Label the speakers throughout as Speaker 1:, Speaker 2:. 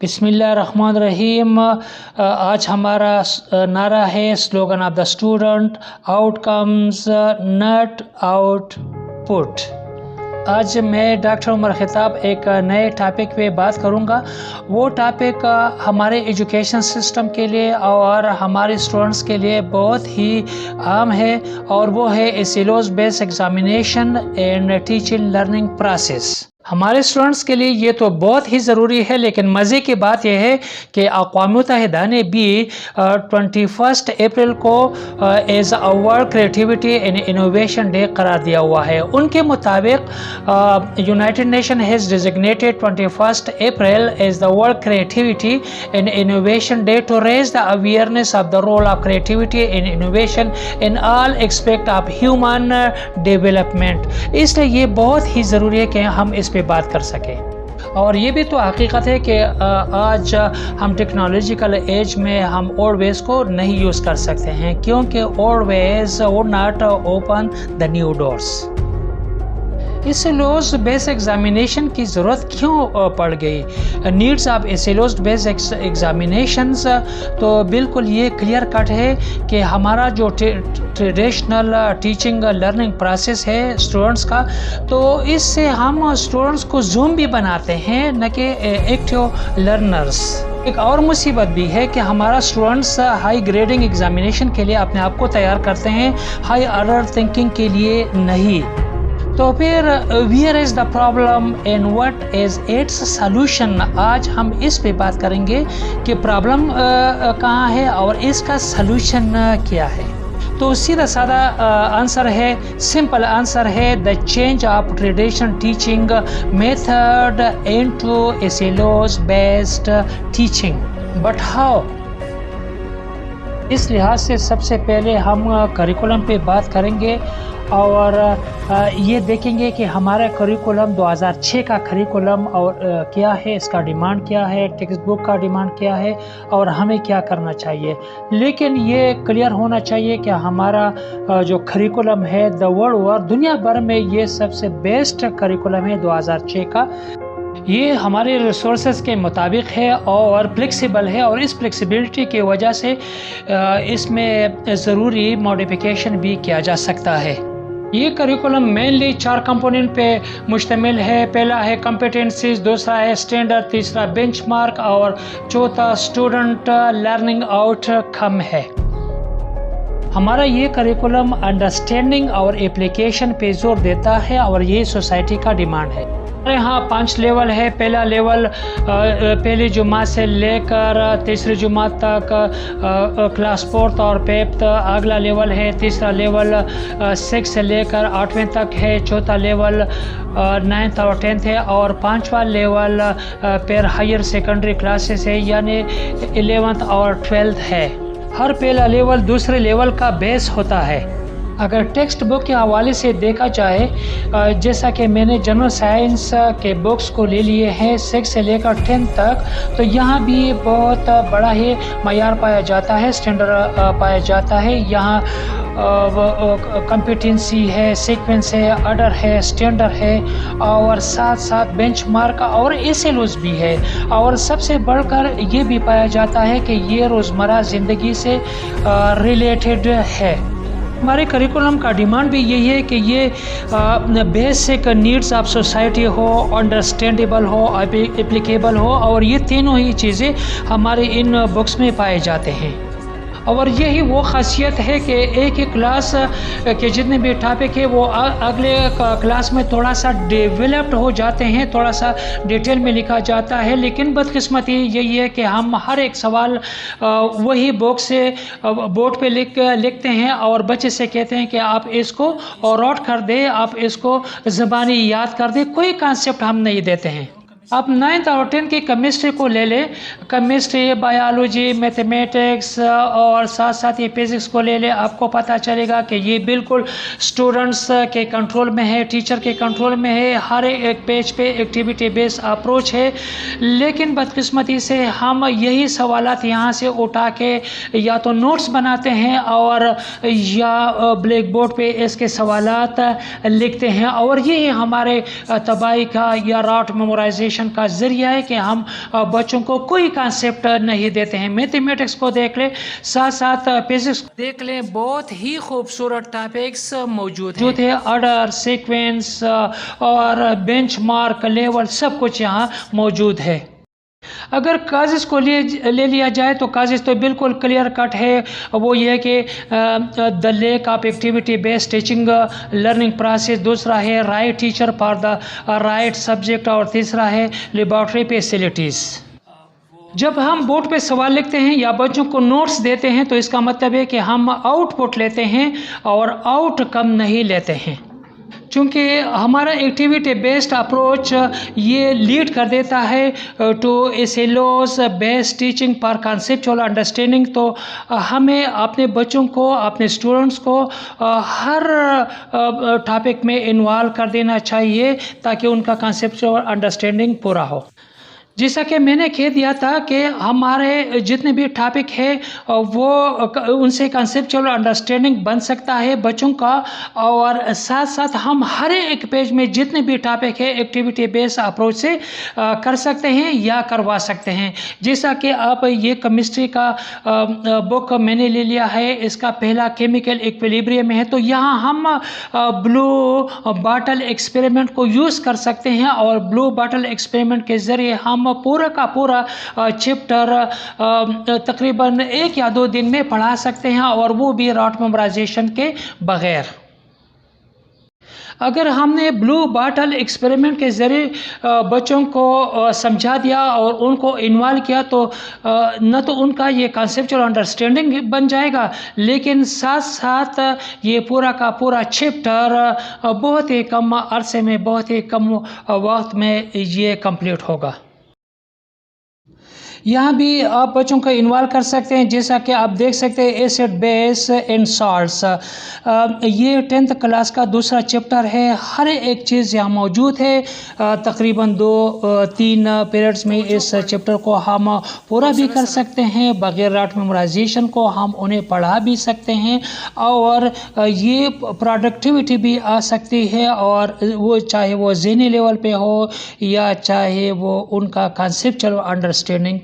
Speaker 1: बिस्मिल्लाहिर्रहमानिर्रहीम। आज हमारा नारा है, slogan of the student, outcomes not output. आज मैं डॉक्टर उमर खिताब एक नए टॉपिक पे बात करूँगा। वो टॉपिक हमारे एजुकेशन सिस्टम के लिए और हमारे स्टूडेंट्स के लिए बहुत ही आम है, और वो है SLOs based examination and teaching learning process. हमारे स्टूडेंट्स के लिए ये तो बहुत ही ज़रूरी है, लेकिन मज़े की बात यह है कि अक़वाम मुत्तहिदा ने भी 21 अप्रैल को as a world creativity and innovation day करार दिया हुआ है। उनके मुताबिक यूनाइटेड नेशन हैज़ डिजिग्नेटेड 21 अप्रैल as the world creativity and innovation day to raise the awareness of the role of creativity and innovation in all aspect of human development. इसलिए ये बहुत ही ज़रूरी है कि हम इस पे बात कर सकें। और ये भी तो हकीकत है कि आज हम टेक्नोलॉजिकल एज में हम ओल्ड वेज को नहीं यूज़ कर सकते हैं, क्योंकि old ways would not open the new doors. SLOs based examination की ज़रूरत क्यों पड़ गई? Needs of SLOs based examinations तो बिल्कुल ये क्लियर कट है कि हमारा जो ट्रेडिशनल टीचिंग लर्निंग प्रोसेस है स्टूडेंट्स का, तो इससे हम स्टूडेंट्स को ज़ूम भी बनाते हैं, न कि एक्टिव लर्नर्स। एक और मुसीबत भी है कि हमारा स्टूडेंट्स हाई ग्रेडिंग एग्जामिनेशन के लिए अपने आप को तैयार करते हैं, हाई ऑर्डर थिंकिंग के लिए नहीं। तो फिर where is the problem and what is its solution? आज हम इस पे बात करेंगे कि प्रॉब्लम कहाँ है और इसका सॉल्यूशन क्या है। तो सीधा साधा आंसर है, सिंपल आंसर है, the change of traditional teaching method into SLOs based teaching. But how? इस लिहाज से सबसे पहले हम करिकुलम पे बात करेंगे और ये देखेंगे कि हमारा करिकुलम 2006 का करिकुलम और क्या है, इसका डिमांड क्या है, टेक्स्ट बुक का डिमांड क्या है और हमें क्या करना चाहिए। लेकिन ये क्लियर होना चाहिए कि हमारा जो करिकुलम है द वर्ल्ड ओवर, दुनिया भर में ये सबसे बेस्ट करिकुलम है 2006 का। ये हमारे रिसोर्सेज के मुताबिक है और फ्लेक्सिबल है, और इस फ्लेक्सिबिलिटी की वजह से इसमें ज़रूरी मॉडिफिकेशन भी किया जा सकता है। ये करिकुलम मेनली 4 कंपोनेंट पे मुश्तमिल है। पहला है कॉम्पिटेंसीज, दूसरा है स्टैंडर्ड, तीसरा बेंचमार्क और चौथा स्टूडेंट लर्निंग आउटकम है। हमारा ये करिकुलम अंडरस्टैंडिंग और एप्लीकेशन पे जोर देता है, और ये सोसाइटी का डिमांड है। हमारे यहाँ 5 लेवल है। पहला लेवल पहली जुमात से लेकर तीसरी जुमात तक क्लास 4 और पेप। अगला लेवल है, तीसरा लेवल 6 से लेकर 8वें तक है। चौथा लेवल 9th और 10th है, और 5वां लेवल पर हायर सेकेंडरी क्लासेस है, यानी 11th और 12th है। हर पहला लेवल दूसरे लेवल का बेस होता है। अगर टेक्स्ट बुक के हवाले से देखा जाए, जैसा कि मैंने जनरल साइंस के बुक्स को ले लिए हैं 6 से लेकर 10 तक, तो यहाँ भी बहुत बड़ा ही मयार पाया जाता है, स्टैंडर्ड पाया जाता है। यहाँ कॉम्पिटेंसी है, सीक्वेंस है, ऑर्डर है, स्टैंडर्ड है, और साथ साथ बेंचमार्क और एसिलोस भी है। और सबसे बढ़कर ये भी पाया जाता है कि ये रोज़मर्रा ज़िंदगी से रिलेटेड है। हमारे करिकुलम का डिमांड भी यही है कि ये बेसिक नीड्स ऑफ सोसाइटी हो, अंडरस्टैंडेबल हो, एप्लीकेबल हो, और ये तीनों ही चीज़ें हमारे इन बुक्स में पाए जाते हैं। और यही वो खासियत है कि एक ही क्लास के जितने भी टॉपिक है वो अगले क्लास में थोड़ा सा डेवलप्ड हो जाते हैं, थोड़ा सा डिटेल में लिखा जाता है। लेकिन बदकिस्मती यही है कि हम हर एक सवाल वही बुक से बोर्ड पे लिखते हैं, और बच्चे से कहते हैं कि आप इसको नोट कर दें, आप इसको ज़बानी याद कर दें। कोई कॉन्सेप्ट हम नहीं देते हैं। आप 9th और 10th की केमिस्ट्री को ले लें, केमिस्ट्री, बायोलॉजी, मैथमेटिक्स और साथ साथ ये फिज़िक्स को ले लें, आपको पता चलेगा कि ये बिल्कुल स्टूडेंट्स के कंट्रोल में है, टीचर के कंट्रोल में है। हर एक पेज पे एक्टिविटी बेस्ड अप्रोच है। लेकिन बदकिस्मती से हम यही सवालात यहाँ से उठा के या तो नोट्स बनाते हैं और या ब्लैक बोर्ड पे इसके सवालात लिखते हैं, और यही हमारे तबाही का या रॉट मेमोराइजेशन एजुकेशन का ज़रिया है कि हम बच्चों को कोई कॉन्सेप्ट नहीं देते हैं। मैथमेटिक्स को देख लें, साथ साथ फिजिक्स को देख लें, बहुत ही खूबसूरत टॉपिक्स मौजूद है। ऑर्डर, सीक्वेंस और बेंचमार्क, लेवल, सब कुछ यहाँ मौजूद है। अगर काजेस को ले लिया जाए तो काजेस तो बिल्कुल क्लियर कट है। वो ये है कि the lake of activity based teaching learning process, दूसरा है right teacher for the right subject, और तीसरा है लेबॉर्ट्री फैसिलिटीज़। जब हम बोर्ड पे सवाल लिखते हैं या बच्चों को नोट्स देते हैं तो इसका मतलब है कि हम आउटपुट लेते हैं और आउटकम नहीं लेते हैं। चूँकि हमारा एक्टिविटी बेस्ड अप्रोच ये लीड कर देता है to SLOs based teaching for conceptual understanding, तो हमें अपने बच्चों को, अपने स्टूडेंट्स को हर टॉपिक में इन्वॉल्व कर देना चाहिए ताकि उनका कॉन्सेप्चुअल अंडरस्टैंडिंग पूरा हो। जैसा कि मैंने कह दिया था कि हमारे जितने भी टॉपिक है वो उनसे कंसेप्चुअल अंडरस्टैंडिंग बन सकता है बच्चों का, और साथ साथ हम हर एक पेज में जितने भी टॉपिक है एक्टिविटी बेस्ड अप्रोच से कर सकते हैं या करवा सकते हैं। जैसा कि आप ये केमिस्ट्री का बुक मैंने ले लिया है, इसका पहला केमिकल इक्विलिब्रियम है, तो यहाँ हम ब्लू बॉटल एक्सपेरिमेंट को यूज़ कर सकते हैं और ब्लू बॉटल एक्सपेरिमेंट के ज़रिए हम पूरा का पूरा चैप्टर तकरीबन 1 या 2 दिन में पढ़ा सकते हैं, और वो भी रॉट मेमोराइजेशन के बगैर। अगर हमने ब्लू बॉटल एक्सपेरिमेंट के ज़रिए बच्चों को समझा दिया और उनको इन्वॉल्व किया तो न तो उनका ये कॉन्सेप्चुअल अंडरस्टैंडिंग बन जाएगा, लेकिन साथ साथ ये पूरा का पूरा चैप्टर बहुत ही कम अरसे में, बहुत ही कम वक्त में ये कंप्लीट होगा। यहाँ भी आप बच्चों को इन्वॉल्व कर सकते हैं, जैसा कि आप देख सकते हैं एसिड बेस एंड सॉल्ट्स। ये 10th क्लास का दूसरा चैप्टर है। हर एक चीज़ यहाँ मौजूद है। तकरीबन 2-3 पीरियड्स में इस चैप्टर को हम पूरा भी कर सकते हैं। बगैर रॉट मेमोराइजेशन को हम उन्हें पढ़ा भी सकते हैं, और ये प्रोडक्टिविटी भी आ सकती है, और वो चाहे वो ज़हनी लेवल पे हो या चाहे वो उनका कॉन्सेप्चुअल अंडरस्टैंडिंग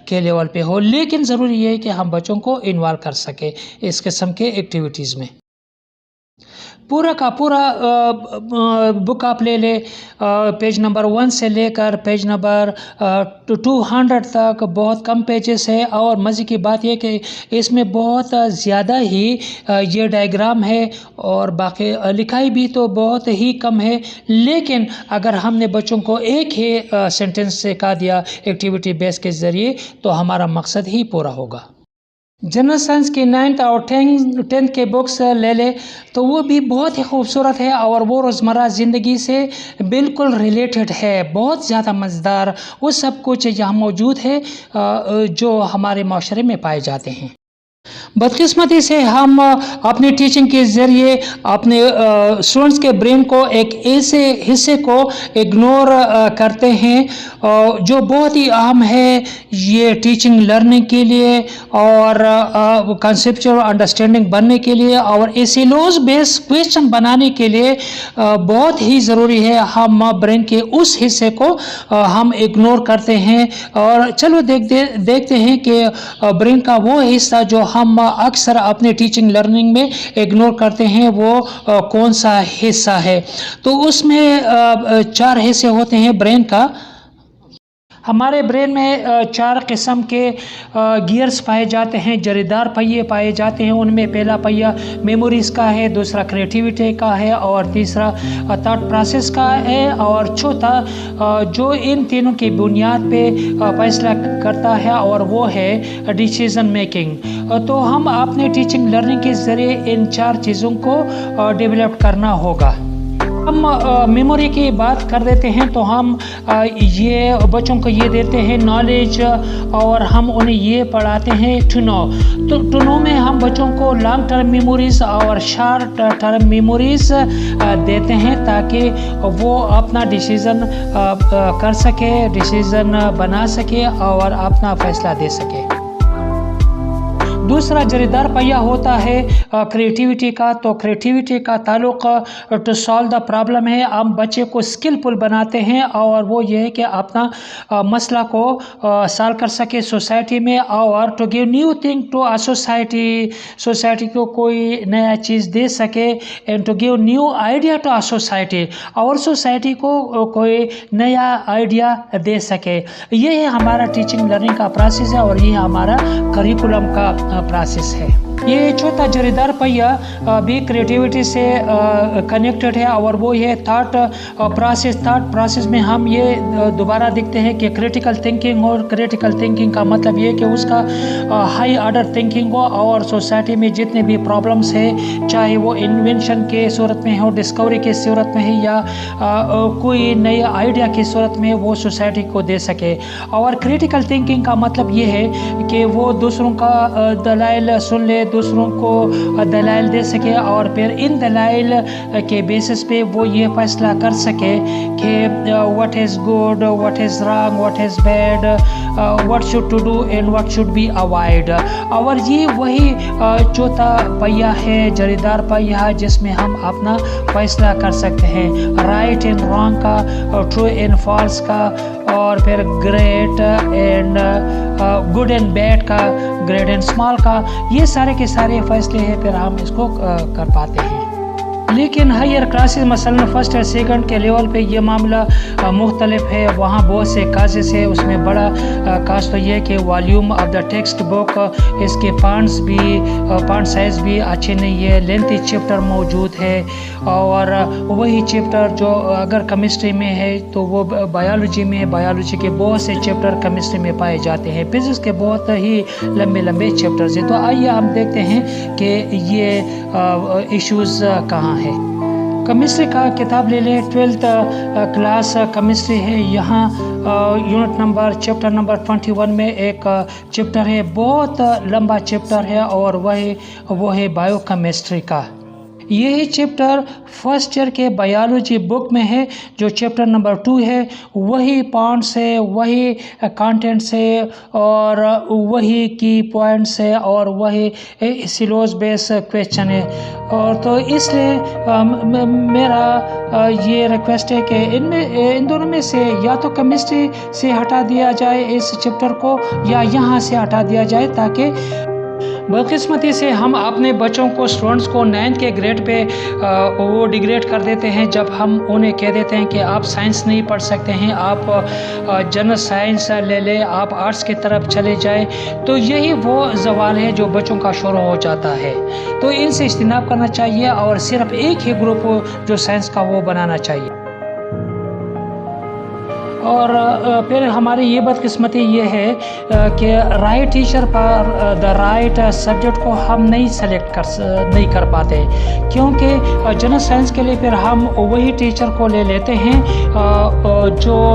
Speaker 1: के लेवल पे हो, लेकिन ज़रूरी है कि हम बच्चों को इन्वॉल्व कर सके इस किस्म के एक्टिविटीज़ में। पूरा का पूरा बुक आप ले ले, पेज नंबर 1 से लेकर पेज नंबर 200 तक बहुत कम पेजेस है, और मज़े की बात यह कि इसमें बहुत ज़्यादा ही ये डायग्राम है और बाकी लिखाई भी तो बहुत ही कम है। लेकिन अगर हमने बच्चों को एक ही सेंटेंस से कहा दिया एक्टिविटी बेस के ज़रिए तो हमारा मकसद ही पूरा होगा। जनरल साइंस की 9th और 10th के बुक्स ले ले तो वो भी बहुत ही खूबसूरत है, और वो रोज़मर्रा ज़िंदगी से बिल्कुल रिलेटेड है, बहुत ज़्यादा मज़ेदार। वो सब कुछ यहाँ मौजूद है जो हमारे माशरे में पाए जाते हैं। बदकिस्मती से हम अपनी टीचिंग के ज़रिए अपने स्टूडेंट्स के ब्रेन को एक ऐसे हिस्से को इग्नोर करते हैं जो बहुत ही अहम है ये टीचिंग लर्निंग के लिए और कंसेप्चुअल अंडरस्टैंडिंग बनने के लिए और एसएलओस बेस्ड क्वेश्चन बनाने के लिए बहुत ही ज़रूरी है। हम ब्रेन के उस हिस्से को हम इग्नोर करते हैं, और चलो देखते हैं कि ब्रेन का वो हिस्सा जो हम अक्सर अपने टीचिंग लर्निंग में इग्नोर करते हैं वो कौन सा हिस्सा है। तो उसमें 4 हिस्से होते हैं ब्रेन का। हमारे ब्रेन में 4 किस्म के गियर्स पाए जाते हैं, जरीदार पहिए पाए जाते हैं। उनमें पहला पहिया मेमोरीज का है, दूसरा क्रिएटिविटी का है, और तीसरा थॉट प्रोसेस का है, और चौथा जो इन तीनों की बुनियाद पे फैसला करता है और वो है डिसीजन मेकिंग। तो हम अपने टीचिंग लर्निंग के ज़रिए इन 4 चीज़ों को डेवलप करना होगा। हम मेमोरी की बात कर देते हैं तो हम ये बच्चों को ये देते हैं नॉलेज, और हम उन्हें ये पढ़ाते हैं टू नो। तो टू नो में हम बच्चों को लॉन्ग टर्म मेमोरीज़ और शॉर्ट टर्म मेमोरीज़ देते हैं ताकि वो अपना डिसीज़न कर सके, डिसीज़न बना सके और अपना फैसला दे सके। दूसरा जरीदार पहिया होता है क्रिएटिविटी का। तो क्रिएटिविटी का ताल्लुक टू सॉल्व द प्रॉब्लम है, हम बच्चे को स्किलफुल बनाते हैं और वो ये है कि अपना मसला को सॉल्व कर सके सोसाइटी में, और to give new thing to a society को कोई नया चीज़ दे सके, and to give new idea to a society, और सोसाइटी को कोई नया आइडिया दे सके। ये है हमारा टीचिंग लर्निंग का प्रोसेस है और ये हमारा करिकुलम का प्रोसेस है। ये चौथा जरीदार पहिया भी क्रिएटिविटी से कनेक्टेड है और वो ये थॉट प्रोसेस में हम ये दोबारा देखते हैं कि क्रिटिकल थिंकिंग, और क्रिटिकल थिंकिंग का मतलब ये कि उसका हाई ऑर्डर थिंकिंग हो, और सोसाइटी में जितने भी प्रॉब्लम्स है, चाहे वो इन्वेंशन के सूरत में हो, डिस्कवरी के सूरत में है, या कोई नए आइडिया की सूरत में, वो सोसाइटी को दे सके। और क्रिटिकल थिंकिंग का मतलब ये है कि वो दूसरों का दलाइल सुन ले, दूसरों को दलाइल दे सके, और फिर इन दलाइल के बेसिस पे वो ये फैसला कर सके कि what is good, what is wrong, what is bad, what should to do and what should be avoid. और ये वही चौथा पहिया है, जरीदार पहिया, जिसमें हम अपना फैसला कर सकते हैं, राइट एंड रॉन्ग का, ट्रू एंड फॉल्स का, और फिर great and good and bad का, ग्रेट एंड स्मॉल का। ये सारे के सारे फैसले हैं, फिर हम इसको कर पाते हैं। लेकिन हायर क्लासेस मसलन फर्स्ट और सेकंड के लेवल पे ये मामला मुख्तलिफ है, वहाँ बहुत से काजेस है। उसमें बड़ा काज तो ये कि volume of the text book, इसके फॉन्ट साइज़ भी अच्छे नहीं है, लेंथी चैप्टर मौजूद है, और वही चैप्टर जो अगर केमिस्ट्री में है तो वो बायोलॉजी में है, बायोलॉजी के बहुत से चैप्टर केमिस्ट्री में पाए जाते हैं, फिजिक्स के बहुत ही लंबे चैप्टर्स हैं। तो आइए हम देखते हैं कि ये इश्यूज़ कहाँ है। केमिस्ट्री का किताब ले लें, 12th क्लास केमिस्ट्री है। यहाँ यूनिट नंबर चैप्टर नंबर 21 में एक चैप्टर है, बहुत लंबा चैप्टर है, और वो है बायोकेमिस्ट्री का। यही चैप्टर फर्स्ट ईयर के बायोलॉजी बुक में है, जो चैप्टर नंबर 2 है। वही पॉइंट्स है, वही कंटेंट्स है, और वही की पॉइंट्स है, और वही सिलेबस बेस क्वेश्चन है। और तो इसलिए मेरा ये रिक्वेस्ट है कि इन दोनों में से या तो केमिस्ट्री से हटा दिया जाए इस चैप्टर को, या यहाँ से हटा दिया जाए, ताकि बदकिस्मती से हम अपने बच्चों को, स्टूडेंट्स को 9th के ग्रेड पे वो डिग्रेड कर देते हैं, जब हम उन्हें कह देते हैं कि आप साइंस नहीं पढ़ सकते हैं, आप जनरल साइंस ले लें, आप आर्ट्स की तरफ चले जाएं। तो यही वो सवाल है जो बच्चों का शुरू हो जाता है। तो इनसे इज्तिनाब करना चाहिए और सिर्फ एक ही ग्रुप जो साइंस का वो बनाना चाहिए। और फिर हमारी ये बदकिस्मती ये है कि राइट टीचर पर द राइट सब्जेक्ट को हम नहीं कर पाते, क्योंकि जनरल साइंस के लिए फिर हम वही टीचर को ले लेते हैं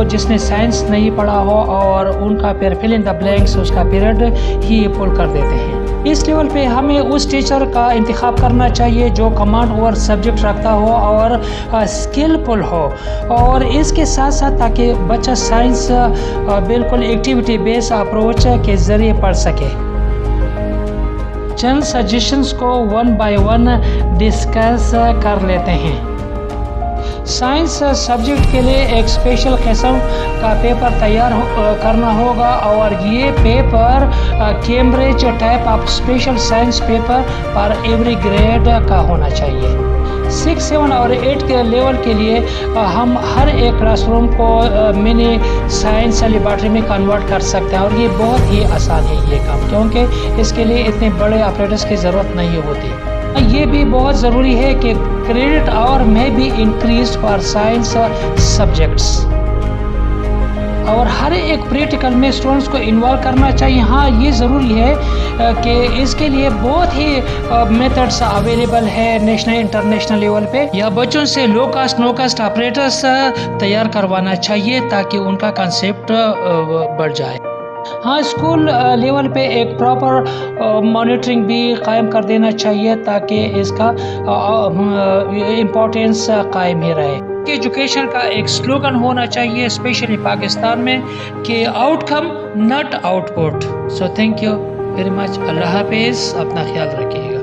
Speaker 1: जिसने साइंस नहीं पढ़ा हो, और उनका फिर फिल इन द ब्लैंक्स उसका पीरियड ही पुल कर देते हैं। इस लेवल पे हमें उस टीचर का इंतखाब करना चाहिए जो कमांड ओवर सब्जेक्ट रखता हो और स्किलफुल हो, और इसके साथ साथ ताकि बच्चा साइंस बिल्कुल एक्टिविटी बेस्ड अप्रोच के ज़रिए पढ़ सके। चंद सजेशंस को वन बाय वन डिस्कस कर लेते हैं। साइंस सब्जेक्ट के लिए एक स्पेशल किस्म का पेपर तैयार करना होगा, और ये paper Cambridge type of special science paper पर एवरी ग्रेड का होना चाहिए। 6, 7 और 8 के लेवल के लिए हम हर एक क्लासरूम को मिनी साइंस लेबॉर्ट्री में कन्वर्ट कर सकते हैं, और ये बहुत ही आसान है ये काम, क्योंकि इसके लिए इतने बड़े ऑपरेटर्स की ज़रूरत नहीं होती। ये भी बहुत ज़रूरी है कि क्रेडिट आवर में भी इंक्रीज फॉर साइंस सब्जेक्ट्स, और हर एक प्रैक्टिकल में स्टूडेंट्स को इन्वॉल्व करना चाहिए। हाँ, ये ज़रूरी है कि इसके लिए बहुत ही मेथड्स अवेलेबल है नेशनल इंटरनेशनल लेवल पे, या बच्चों से लो कास्ट नो कास्ट ऑपरेटर्स तैयार करवाना चाहिए ताकि उनका कंसेप्ट बढ़ जाए। हाँ, स्कूल लेवल पे एक प्रॉपर मॉनिटरिंग भी कायम कर देना चाहिए ताकि इसका इम्पोर्टेंस कायम ही रहे। एजुकेशन का एक स्लोगन होना चाहिए स्पेशली पाकिस्तान में कि outcome not output. So thank you. Very much. اللہ حافظ. اپنا خیال رکھیے گا.